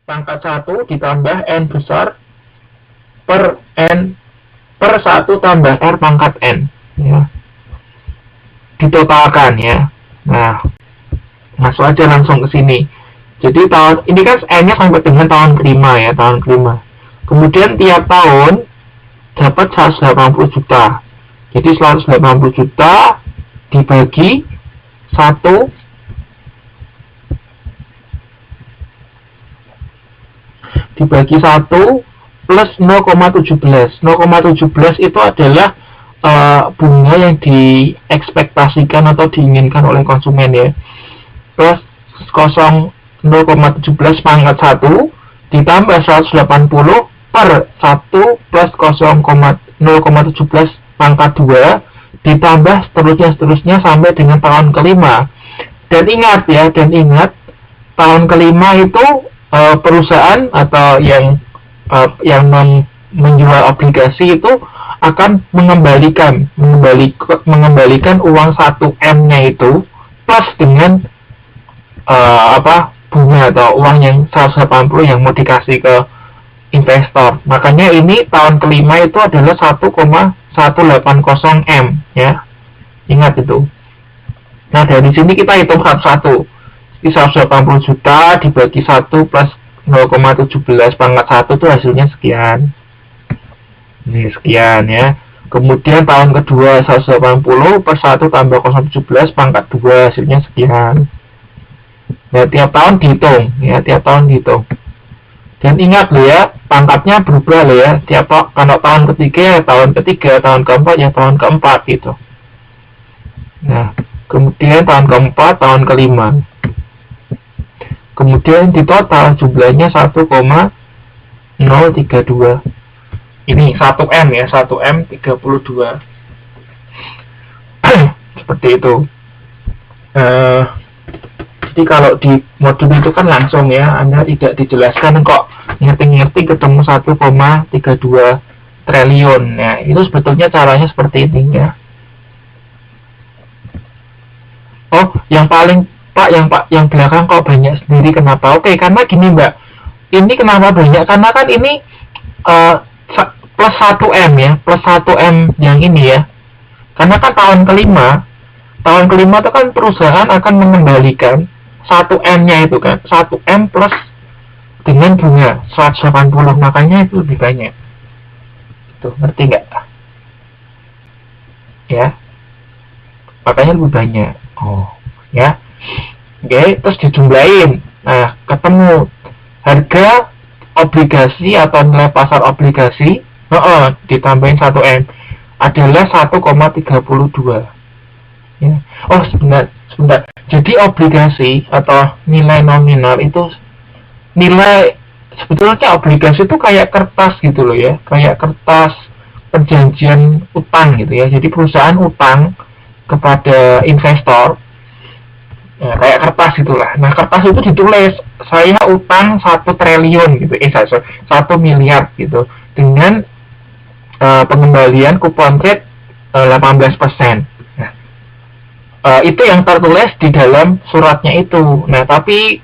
pangkat 1 ditambah N besar per N per 1 tambah R pangkat N, ya. Ditotalkan, ya. Nah, masuk aja langsung ke sini. Jadi tahun ini kan N-nya sampai dengan tahun kelima, ya, tahun kelima. Kemudian tiap tahun dapat 180 juta. Jadi 180 juta dibagi 1 plus 0,17. 0,17 itu adalah bunga yang diekspektasikan atau diinginkan oleh konsumen, ya. Plus 0,17 pangkat 1 ditambah 180 per 1 plus 0,17 pangkat 2 ditambah seterusnya sampai dengan tahun kelima. Dan ingat, ya, tahun kelima itu perusahaan atau yang menjual obligasi itu akan mengembalikan uang 1M-nya itu plus dengan bunga atau uang yang 180 yang mau dikasih ke investor. Makanya ini tahun kelima itu adalah 1,180 M, ya. Ingat itu. Nah, dari sini kita hitung satu-satu. 180 juta dibagi 1 plus 0,17 pangkat 1 itu hasilnya sekian. Ini sekian, ya. Kemudian tahun kedua 180 per 1 tambah 0,17 pangkat 2 hasilnya sekian. Nah, tiap tahun dihitung, ya, Dan ingat loh, ya, pangkatnya berubah loh, ya. Kalau tahun ketiga, tahun ketiga, tahun keempat, ya tahun keempat gitu. Nah, kemudian tahun keempat, tahun kelima. Kemudian di total jumlahnya 1,032. Ini 1M, ya, 1M 32. Seperti itu. Jadi kalau di modul itu kan langsung, ya, Anda tidak dijelaskan kok ngerti-ngerti ketemu 1,32 triliun. Ya, itu sebetulnya caranya seperti ini, ya. Oh, yang belakang kok banyak sendiri, kenapa? Oke, karena gini, Mbak. Ini kenapa banyak? Karena kan ini plus 1M, ya, plus 1M yang ini, ya. Karena kan tahun kelima itu kan perusahaan akan mengembalikan 1M-nya itu kan, 1M plus dengan bunga 180, makanya itu lebih banyak. Tuh, ngerti nggak? Ya, makanya lebih banyak. Oh, ya. Oke, terus dijumlahin. Nah, ketemu harga obligasi atau nilai pasar obligasi, ditambahin 1M adalah 1,32. Ya. Oh, sebentar. Jadi obligasi atau nilai nominal itu sebetulnya obligasi itu kayak kertas gitu loh, ya, kayak kertas perjanjian utang gitu, ya. Jadi perusahaan utang kepada investor, ya, kayak kertas itulah. Nah, kertas itu ditulis saya utang 1 triliun gitu, 1 miliar gitu, dengan pengembalian kupon rate 18%. Itu yang tertulis di dalam suratnya itu. Nah, tapi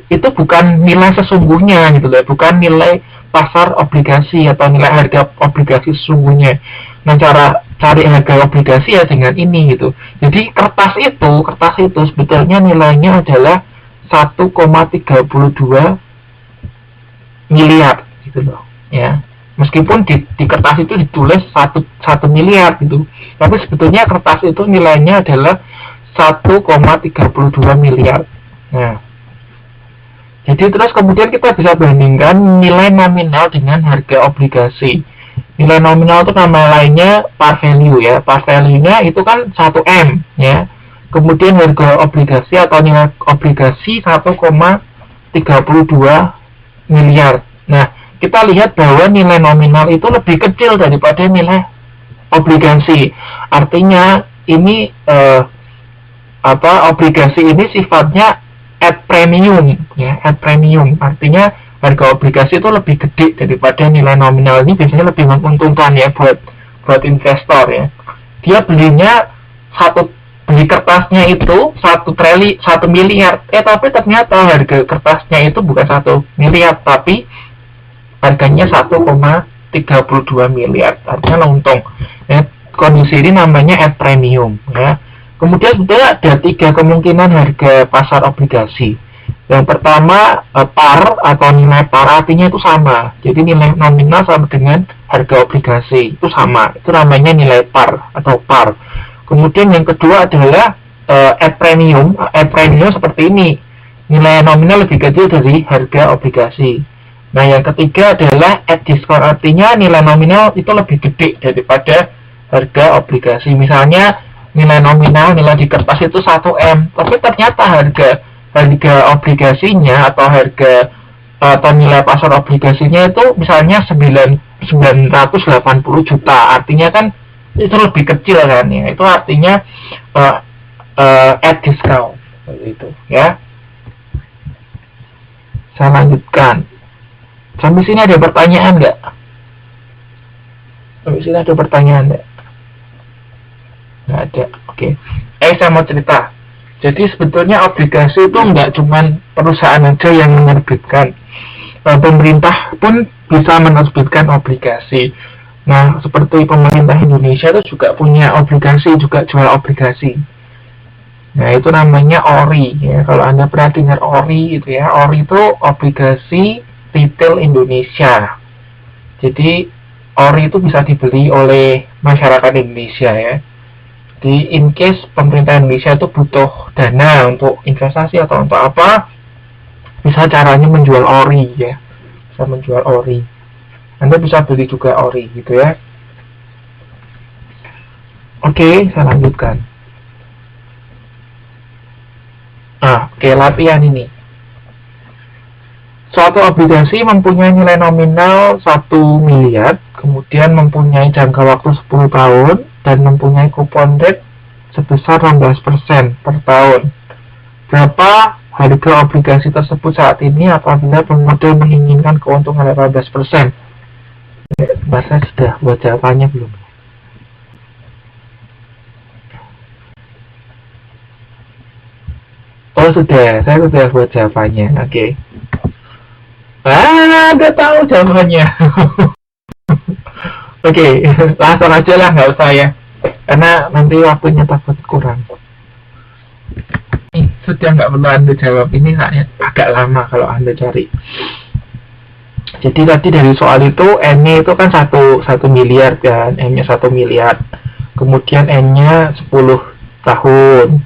itu bukan nilai sesungguhnya gitu loh, bukan nilai pasar obligasi atau nilai harga obligasi sesungguhnya. Nah, cara cari harga obligasi ya dengan ini gitu. Jadi kertas itu sebetulnya nilainya adalah 1,32 miliar gitu loh, ya. Meskipun di kertas itu ditulis 1 miliar gitu, tapi sebetulnya kertas itu nilainya adalah 1,32 miliar. Nah, jadi terus kemudian kita bisa bandingkan nilai nominal dengan harga obligasi. Nilai nominal itu nama lainnya par value, ya. Par value-nya itu kan 1M, ya. Kemudian harga obligasi atau nilai obligasi 1,32 miliar. Nah, kita lihat bahwa nilai nominal itu lebih kecil daripada nilai obligasi. Artinya ini obligasi ini sifatnya at premium, ya, at premium. Artinya harga obligasi itu lebih gede daripada nilai nominal. Ini biasanya lebih menguntungkan, ya, buat investor, ya. Dia belinya 1 beli kertasnya itu 1 miliar, tapi ternyata harga kertasnya itu bukan 1 miliar, tapi harganya 1,32 miliar, artinya untung. Ya, kondisi ini namanya at premium. Ya. Kemudian sudah ada 3 kemungkinan harga pasar obligasi. Yang pertama, par atau nilai par, artinya itu sama. Jadi nilai nominal sama dengan harga obligasi, itu sama. Itu namanya nilai par atau par. Kemudian yang kedua adalah at premium. At premium seperti ini. Nilai nominal lebih kecil dari harga obligasi. Nah, yang ketiga adalah at discount, artinya nilai nominal itu lebih gede daripada harga obligasi. Misalnya nilai nominal, nilai di kertas itu 1M, tapi ternyata harga obligasinya atau harga atau nilai pasar obligasinya itu misalnya 980 juta, artinya kan itu lebih kecil kan ya, itu artinya at discount itu ya. Saya lanjutkan. Sampai sini ada pertanyaan nggak? Sampai sini ada pertanyaan nggak? Nggak ada. Oke. Saya mau cerita. Jadi sebetulnya obligasi itu nggak cuma perusahaan aja yang menerbitkan. Pemerintah pun bisa menerbitkan obligasi. Nah, seperti pemerintah Indonesia itu juga punya obligasi, juga jual obligasi. Nah, itu namanya ORI ya. Kalau Anda pernah dengar ORI itu ya, ORI itu obligasi retail Indonesia. Jadi ORI itu bisa dibeli oleh masyarakat Indonesia ya. Jadi in case pemerintah Indonesia itu butuh dana untuk investasi atau untuk apa, bisa caranya menjual ORI ya. Bisa menjual ORI. Anda bisa beli juga ORI gitu ya. Oke, saya lanjutkan. Oke, latihan ini. Suatu obligasi mempunyai nilai nominal 1 miliar, kemudian mempunyai jangka waktu 10 tahun, dan mempunyai kupon rate sebesar 16% per tahun. Berapa harga obligasi tersebut saat ini apabila pemodal menginginkan keuntungan 18%? Bahasa sudah buat jawabannya belum? Oh sudah, saya sudah buat jawabannya. Oke. Anda tahu jawabannya. Oke, langsung aja lah, nggak usah ya, karena nanti waktunya takut kurang. Sudah nggak perlu Anda jawab, ini agak lama kalau Anda cari. Jadi tadi dari soal itu N-nya itu kan 1 miliar kan, M-nya 1 miliar. Kemudian N-nya 10 tahun.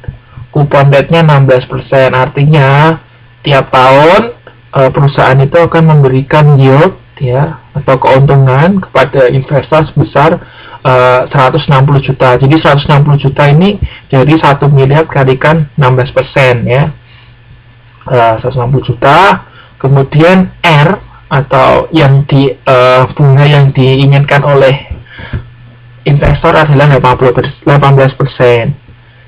Kupon rate-nya 16%, artinya tiap tahun perusahaan itu akan memberikan yield ya atau keuntungan kepada investor sebesar 160 juta. Jadi 160 juta ini dari 1 miliar kalikan 16% ya. 160 juta. Kemudian R atau yang bunga yang diinginkan oleh investor adalah 18%.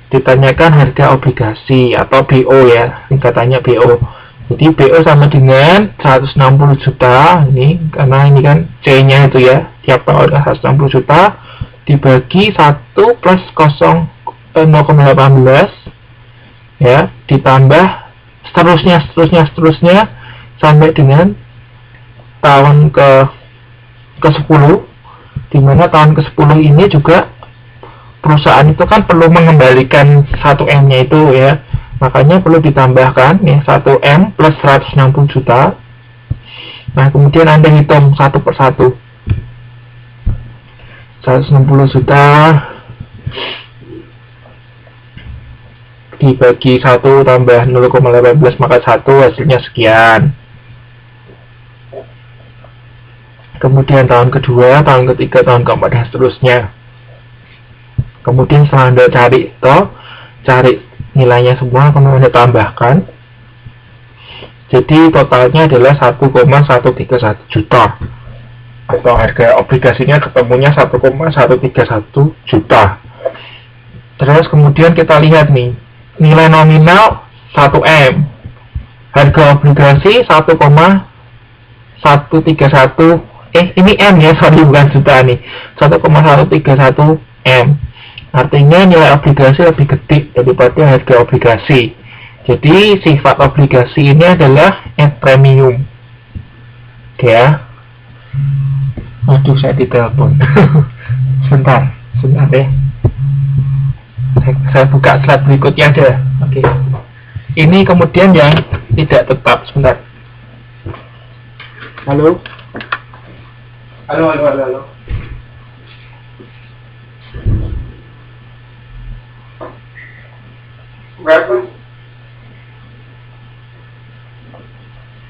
Ditanyakan harga obligasi atau BO ya, singkatannya BO. Jadi BO sama dengan 160 juta ini, karena ini kan C-nya itu ya, tiap tahun 160 juta dibagi 1 plus 0,18 ya, ditambah seterusnya sampai dengan tahun ke-10, dimana tahun ke-10 ini juga perusahaan itu kan perlu mengembalikan 1M-nya itu ya. Makanya perlu ditambahkan ya 1M plus 160 juta. Nah, kemudian Anda hitung satu per satu. 160 juta dibagi 1 tambah 0,18 maka 1 hasilnya sekian. Kemudian tahun kedua, tahun ketiga, tahun keempat dan seterusnya. Kemudian setelah Anda cari nilainya semua, kemudian Anda tambahkan. Jadi totalnya adalah 1,131 juta. Atau harga obligasinya ketemunya 1,131 juta. Terus kemudian kita lihat nih, nilai nominal 1M. Harga obligasi 1,131. Ini M ya, sorry bukan juta nih. 1,131 M. Artinya nilai obligasi lebih gede daripada harga obligasi. Jadi sifat obligasi ini adalah at premium. Oke ya. Aduh, saya ditelepon. sebentar ya. Saya buka slide berikutnya aja. Oke. Ini kemudian yang tidak tetap. Sebentar. Halo.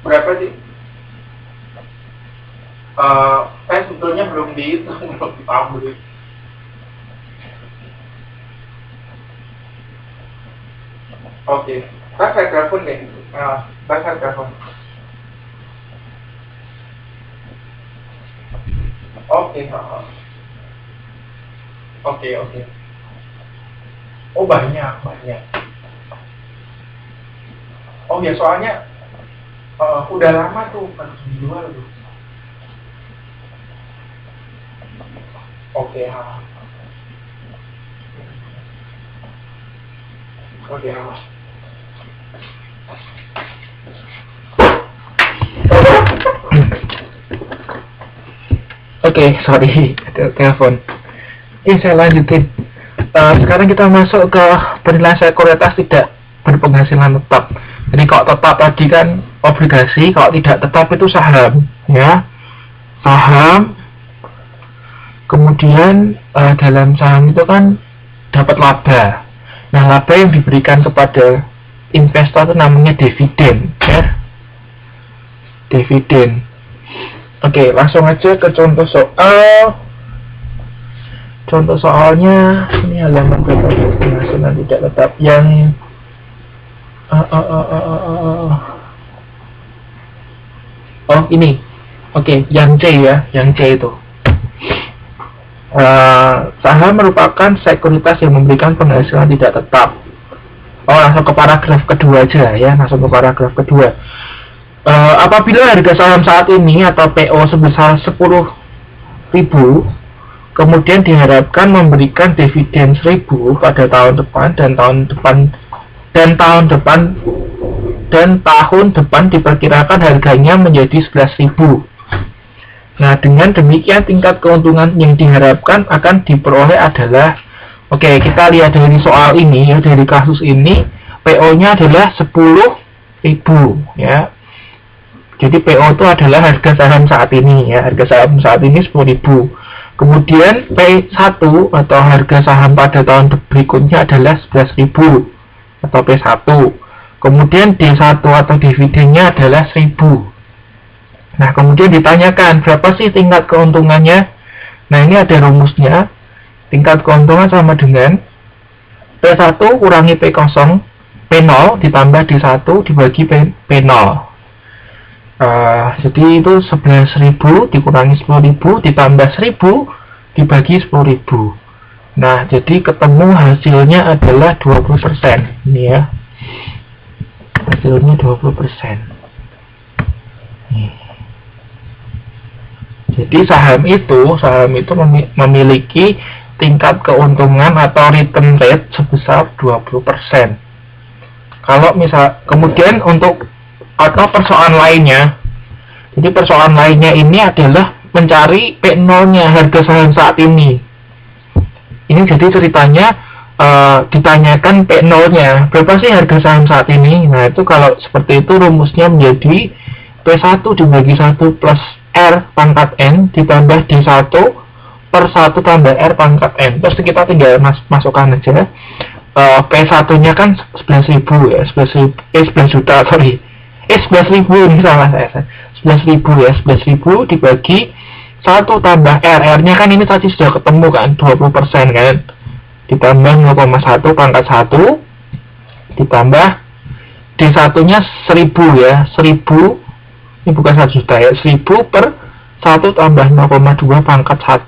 Berapa sih? Saya sebetulnya belum dihitung, belum dipahami. Oke, saya telepon deh. Saya telepon. Oke. Oh, banyak. Oh ya, soalnya udah lama tuh pergi di luar tuh. Oke. Oke, sorry, ada telepon. Saya lanjutin. Sekarang kita masuk ke penilaian sekuritas tidak berpenghasilan tetap. Jadi kalau tetap tadi kan obligasi, kalau tidak tetap itu saham, ya. Saham. Kemudian dalam saham itu kan dapat laba. Nah, laba yang diberikan kepada investor itu namanya dividen, ya. Dividen. Oke, langsung aja ke contoh soal. Contoh soalnya ini halaman berapa? Penghasilan tidak tetap yang ini. Oke, yang C ya, yang C itu. Saham merupakan sekuritas yang memberikan penghasilan tidak tetap. Langsung ke paragraf kedua aja ya, langsung ke paragraf kedua. Apabila harga saham saat ini atau PO sebesar 10.000, kemudian diharapkan memberikan dividen 1.000 pada tahun depan dan tahun depan diperkirakan harganya menjadi 11.000. Nah, dengan demikian tingkat keuntungan yang diharapkan akan diperoleh adalah, oke, kita lihat dari soal ini ya, dari kasus ini PO-nya adalah 10.000 ya. Jadi PO itu adalah harga saham saat ini ya, harga saham saat ini 10.000. Kemudian P1 atau harga saham pada tahun berikutnya adalah 11.000 atau P1. Kemudian D1 atau dividennya adalah 1.000. Nah, kemudian ditanyakan berapa sih tingkat keuntungannya. Nah, ini ada rumusnya. Tingkat keuntungan sama dengan P1 kurangi P0 ditambah D1 dibagi P0. Jadi itu 11.000 dikurangi 10.000 ditambah 1.000 dibagi 10.000. Nah, jadi ketemu hasilnya adalah 20%. Ini ya, hasilnya 20%. Jadi saham itu memiliki tingkat keuntungan atau return rate sebesar 20%. Kalau misal kemudian untuk atau persoalan lainnya, jadi persoalan lainnya ini adalah mencari P0-nya harga saham saat ini. Ini jadi ceritanya ditanyakan P0-nya berapa sih harga saham saat ini. Nah, itu kalau seperti itu rumusnya menjadi P1 dibagi 1 plus R pangkat N ditambah D1 per 1 tambah R pangkat N. Terus kita tinggal masukkan aja. P1-nya kan 11.000 ya, 11 juta, sorry. 11.000 ini salah saya. 11.000 ya, 11.000 dibagi 1 tambah R. R-nya kan ini tadi sudah ketemu kan, 20% kan. Ditambah 0,1 pangkat 1 ditambah D1-nya 1.000 ya, 1.000. Ini bukan 1 juta ya, 1.000 per 1 tambah 0,2 pangkat 1.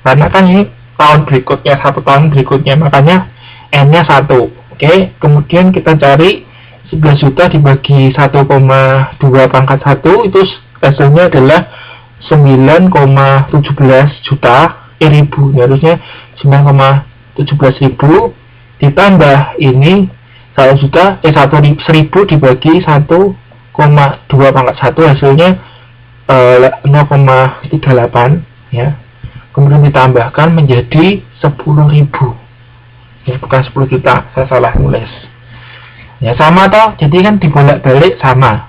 Karena kan ini tahun berikutnya, 1 tahun berikutnya, makanya N-nya 1. Oke, kemudian kita cari 11 juta dibagi 1,2 pangkat 1, itu hasilnya adalah 9,17 juta ribu. Harusnya 9,17 17.000 ditambah ini 1.000 dibagi 1,2 pangkat 1 hasilnya 0,38 ya. Kemudian ditambahkan menjadi 10.000 ya, bukan 10 juta, saya salah nulis ya. Sama toh, jadi kan dibolak-balik sama.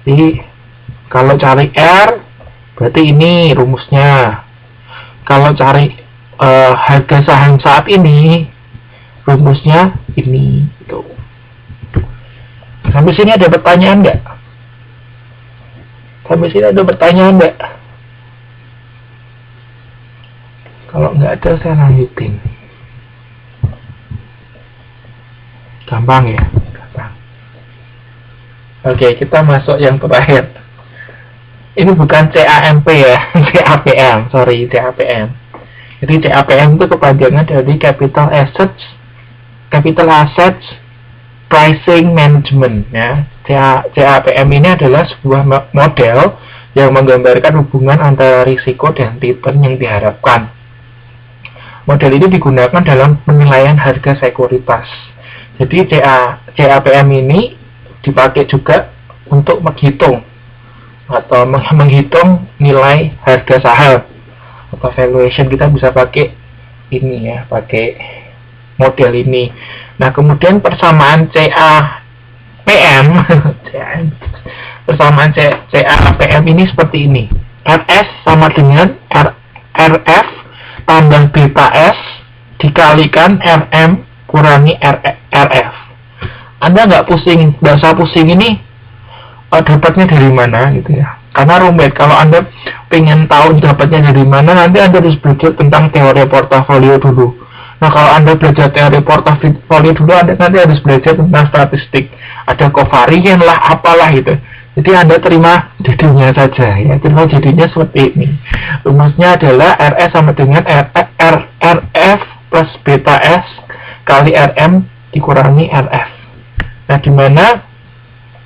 Jadi kalau cari R berarti ini rumusnya. Kalau cari harga saham saat ini rumusnya ini tuh. Sampai sini ada pertanyaan nggak? Sampai sini ada pertanyaan nggak? Kalau nggak ada saya lanjutin. Gampang ya, gampang. Oke, kita masuk yang terakhir. Ini bukan CAMP ya, CAPM, sorry, CAPM. Jadi CAPM itu kepanjangan dari Capital Assets Pricing Management ya. CAPM ini adalah sebuah model yang menggambarkan hubungan antara risiko dan return yang diharapkan. Model ini digunakan dalam penilaian harga sekuritas. Jadi CAPM ini dipakai juga untuk menghitung atau menghitung nilai harga saham atau valuation. Kita bisa pakai ini ya, pakai model ini. Nah, kemudian persamaan CAPM persamaan CAPM ini seperti ini. RS sama dengan RF tambah beta S dikalikan RM kurangi RF. Anda nggak usah pusing ini dapatnya dari mana gitu ya, karena rumit. Kalau Anda pengen tahu dapatnya dari mana, nanti Anda harus belajar tentang teori portofolio dulu. Nah, kalau Anda belajar teori portofolio dulu, Anda nanti harus belajar tentang statistik, ada covariance lah, apalah gitu. Jadi Anda terima jadinya saja ya, terima jadinya seperti ini. Rumusnya adalah RS sama dengan RF plus beta S kali RM dikurangi RF. Nah, dimana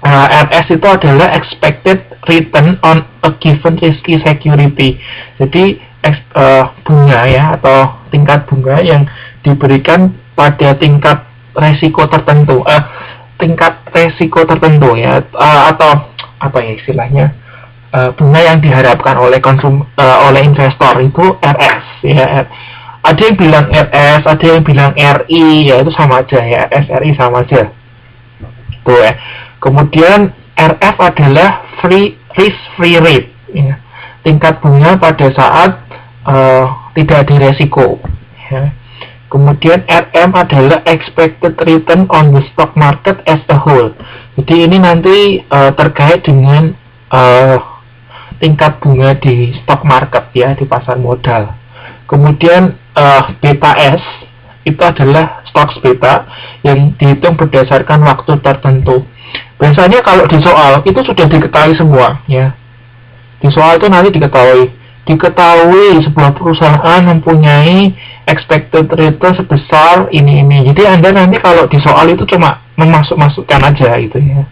RS itu adalah expected return on a given risky security. Jadi bunga ya, atau tingkat bunga yang diberikan pada tingkat resiko tertentu, ya, atau apa ya istilahnya, bunga yang diharapkan oleh oleh investor itu RS ya. Ada yang bilang RS, ada yang bilang RI, ya itu sama aja ya, RI sama aja tuh ya. Kemudian RF adalah risk free rate ya, tingkat bunga pada saat tidak ada resiko ya. Kemudian RM adalah expected return on the stock market as a whole. Jadi ini nanti terkait dengan tingkat bunga di stock market ya, di pasar modal. Kemudian beta S itu adalah stocks beta yang dihitung berdasarkan waktu tertentu. Biasanya kalau di soal itu sudah diketahui semua ya. Di soal itu nanti diketahui sebuah perusahaan mempunyai expected return sebesar ini. Jadi Anda nanti kalau di soal itu cuma memasukkan aja gitu ya.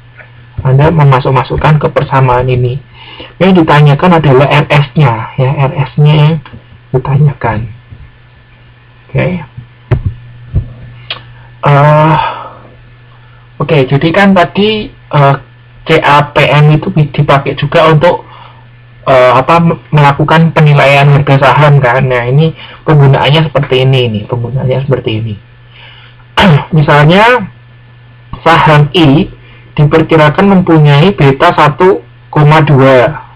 Anda memasukkan ke persamaan ini. Yang ditanyakan adalah RS-nya ya, RS-nya yang ditanyakan. Oke, jadi kan tadi CAPM itu dipakai juga untuk melakukan penilaian harga saham kan. Nah, ini penggunaannya seperti ini misalnya saham I diperkirakan mempunyai beta 1,2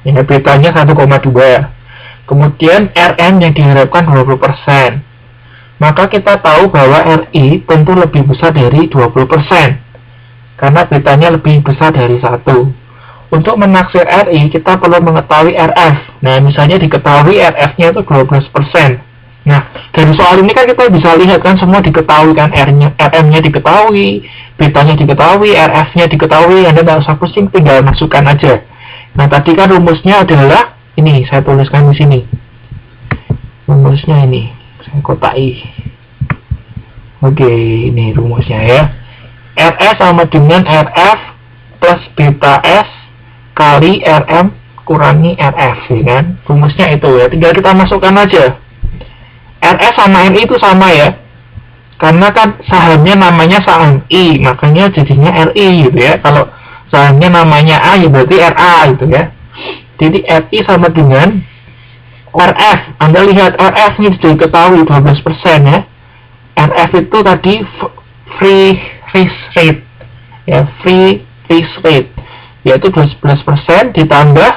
ya, betanya 1,2. Kemudian RM yang diharapkan 20%. Maka kita tahu bahwa RI tentu lebih besar dari 20% karena betanya lebih besar dari 1. Untuk menaksir RI, kita perlu mengetahui RF. Nah, misalnya diketahui RF-nya itu 12%. Nah, dari soal ini kan kita bisa lihat kan semua diketahui kan, RM-nya diketahui, betanya diketahui, RF-nya diketahui, Anda nggak usah pusing, tinggal masukkan aja. Nah, tadi kan rumusnya adalah ini, saya tuliskan di sini. Rumusnya ini, saya kotai. Oke, ini rumusnya ya. RS sama dengan RF plus beta S kali RM kurangi RF ya kan. Rumusnya itu ya, tinggal kita masukkan aja. RS sama MI itu sama ya, karena kan sahamnya namanya saham I, makanya jadinya RI gitu ya. Kalau sahamnya namanya A ya berarti RA gitu ya. Jadi RI sama dengan RF. Anda lihat RF ini sudah diketahui 12% ya. RF itu tadi free risk rate ya, free risk rate yaitu 12% ditambah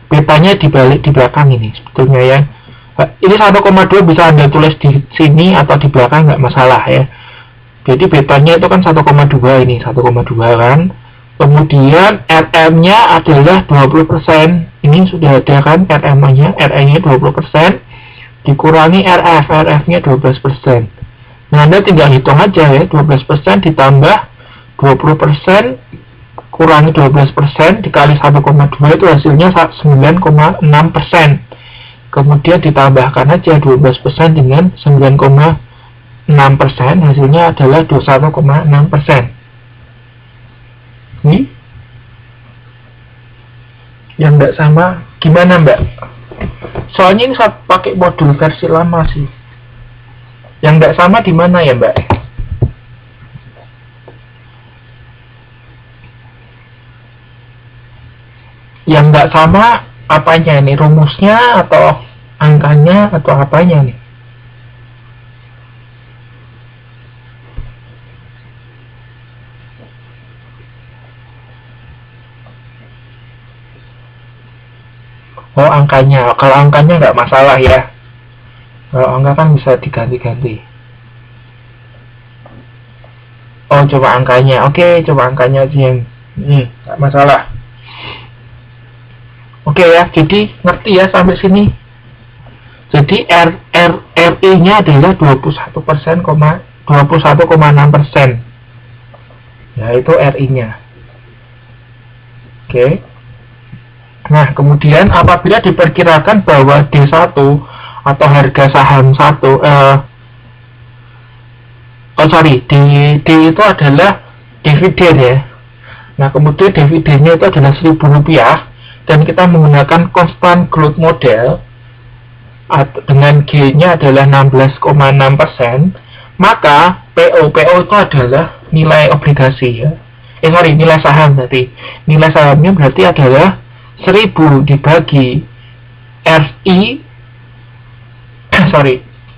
betanya dibalik di belakang ini sebetulnya ya. Ini 1,2 bisa Anda tulis di sini atau di belakang nggak masalah ya. Jadi betanya itu kan 1,2 ini 1,2 kan. Kemudian RM-nya adalah 20%. Ini sudah ada kan RM-nya, RM-nya 20%. Dikurangi RF, RF-nya 12%. Nah, Anda tinggal hitung aja ya, 12% ditambah 20% kurangi 12% dikali 1,2 itu hasilnya 9,6%. Kemudian ditambahkan aja 12% dengan 9,6%, hasilnya adalah 21,6%. Ini yang tidak sama gimana Mbak? Soalnya ini saya pakai modul versi lama sih. Yang tidak sama di mana ya Mbak? Yang tidak sama apanya nih? Rumusnya atau angkanya atau apanya nih? Oh, angkanya. Kalau angkanya nggak masalah ya. Kalau angka kan bisa diganti-ganti. Oh, coba angkanya. Oke, coba angkanya aja yang nggak masalah. Oke ya, jadi ngerti ya sampai sini. Jadi RI-nya adalah 21,6%. Ya, itu RI-nya. Oke. Nah, kemudian apabila diperkirakan bahwa D1 atau harga saham D itu adalah dividen ya. Nah, kemudian dividennya itu adalah Rp1.000 dan kita menggunakan constant growth model dengan G-nya adalah 16,6%, maka PO itu adalah nilai obligasi ya. Nilai saham tadi. Nilai sahamnya berarti adalah 1000 dibagi RI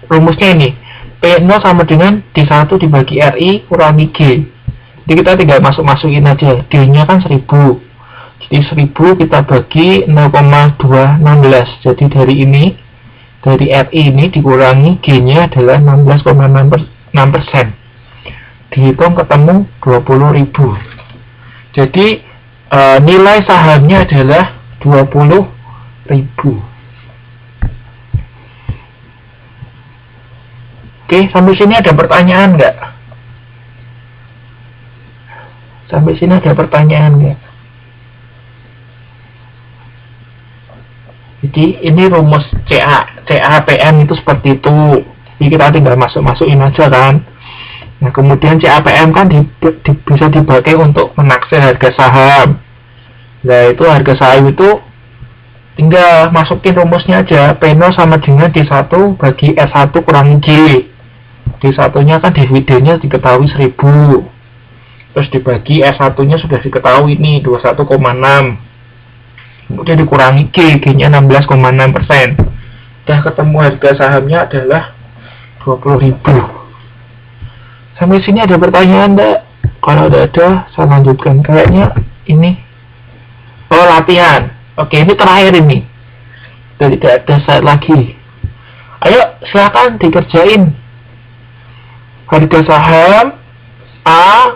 rumusnya ini P0 sama dengan D1 dibagi RI kurangi G. Jadi kita tinggal masukin aja, D-nya kan 1000, jadi 1000 kita bagi 0,216. Jadi dari RI ini dikurangi G-nya adalah 16,6%. Dihitung ketemu 20.000. Jadi nilai sahamnya adalah 20.000. Oke, sampai sini ada pertanyaan nggak? Sampai sini ada pertanyaan nggak? Jadi ini rumus CAPM itu seperti itu. Jadi kita tinggal masukin aja kan. Nah, kemudian CAPM kan bisa dipakai untuk menaksir harga saham. Nah, itu harga saham itu tinggal masukin rumusnya aja. P0 sama dengan D1 bagi S1 kurangi G. D1-nya kan dividennya diketahui 1000. Terus dibagi S1-nya sudah diketahui nih 21,6. Kemudian dikurangi G-nya 16,6%. Udah ketemu harga sahamnya adalah 20.000. Sampai sini ada pertanyaan enggak? Kalau ada, saya lanjutkan. Kayaknya ini. Oh, latihan. Oke, ini terakhir ini. Udah tidak ada slide lagi. Ayo, silakan dikerjain. Harga saham A.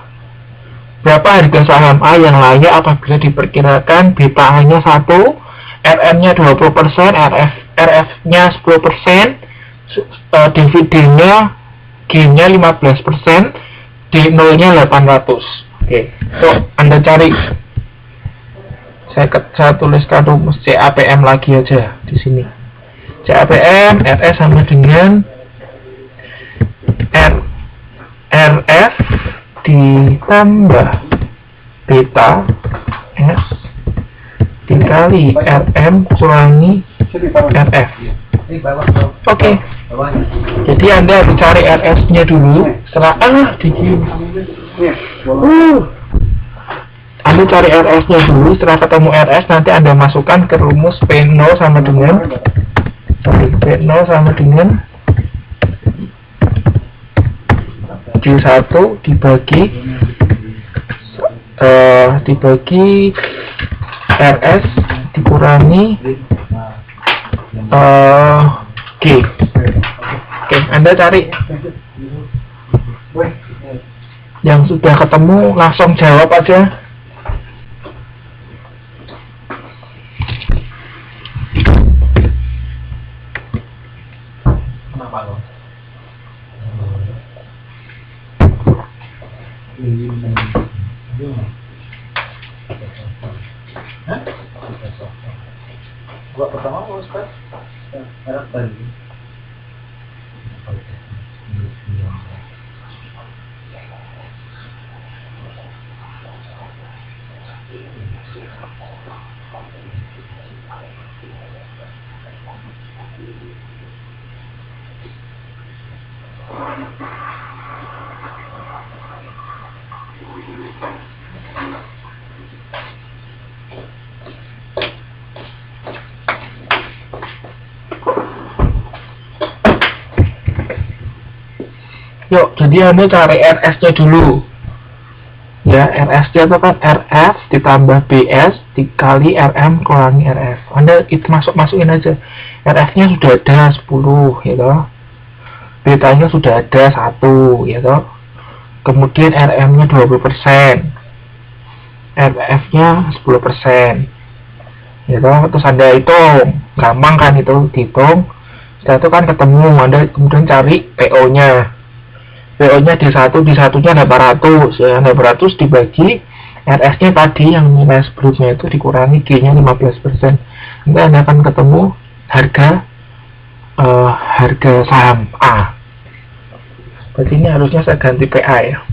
Berapa harga saham A yang layak apabila diperkirakan beta hanya 1, RM-nya 20%, RF-nya 10%, dividennya G-nya 15%, D0-nya 800. Oke, so Anda cari. Saya tuliskan rumus CAPM lagi aja di sini. CAPM RS sama dengan RF ditambah beta S dikali RM kurangi RF. Oke. Jadi Anda harus cari RS-nya dulu. Setelah Anda cari RS-nya dulu. Setelah ketemu RS, nanti Anda masukkan ke rumus P0 sama dengan P0 sama dengan Q1 dibagi RS dikurangi G. Oke, Anda cari. Yang sudah ketemu langsung jawab aja. Gua pertama mau Ustaz harap tadi. Yuk, jadi Anda cari RS-nya dulu. Ya, RS-nya itu kan RF ditambah BS dikali RM kurangi RF. Anda itu masukin aja. RF-nya sudah ada 10, gitu. Betanya sudah ada 1, gitu. Kemudian RM-nya 20%. RF-nya 10%. Gitu. Terus Anda hitung. Gampang kan itu dihitung. Setelah itu kan ketemu, Anda kemudian cari PO-nya. PO-nya di satunya 800 ya, 800 dibagi RS-nya tadi yang nilai sebelumnya itu dikurangi G-nya 15%. Nanti Anda akan ketemu harga saham A. Berarti ini harusnya saya ganti PA ya.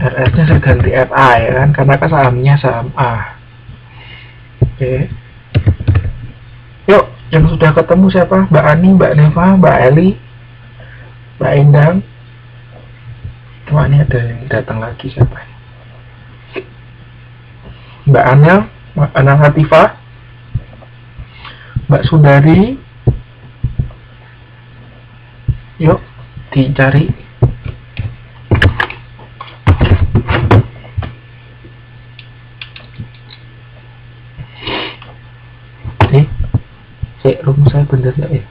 RS-nya saya ganti FA ya kan, karena kan sahamnya saham A. Oke. Yuk, yang sudah ketemu siapa? Mbak Ani, Mbak Neva, Mbak Eli, Mbak Endang. Cuma ini ada yang datang lagi siapa? Mbak Anel, Mbak Anel Latifah, Mbak Sundari. Yuk, dicari. Rumus saya bener nggak ya?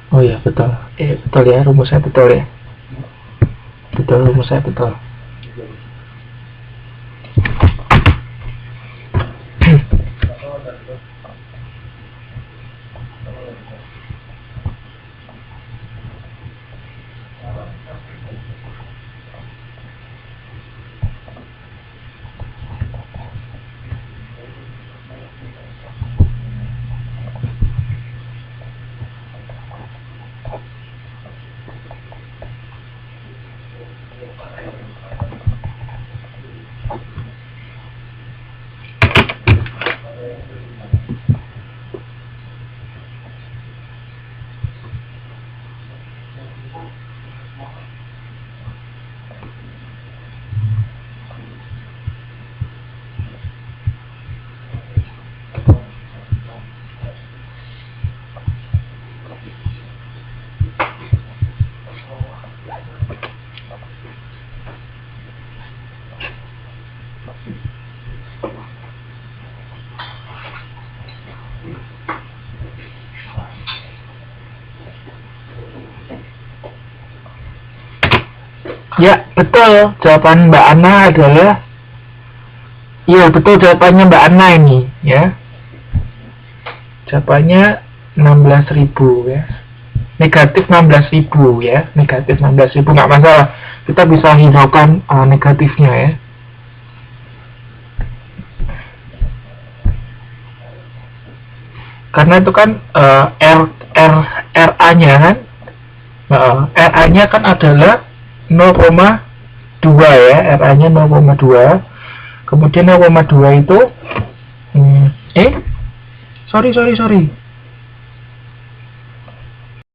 Oh iya betul. Betul ya, rumus saya betul ya. Betul, rumus saya betul. Ya, betul. Jawaban Mbak Ana adalah iya, betul jawabannya Mbak Ana ini, ya. Jawabannya 16.000 ya. Negatif 16.000 ya. Negatif 16.000 nggak masalah. Kita bisa hiraukan negatifnya ya. Karena itu kan RA-nya kan RA-nya kan adalah 0,7 ya, RA-nya 0,2. Kemudian 0,2 itu sorry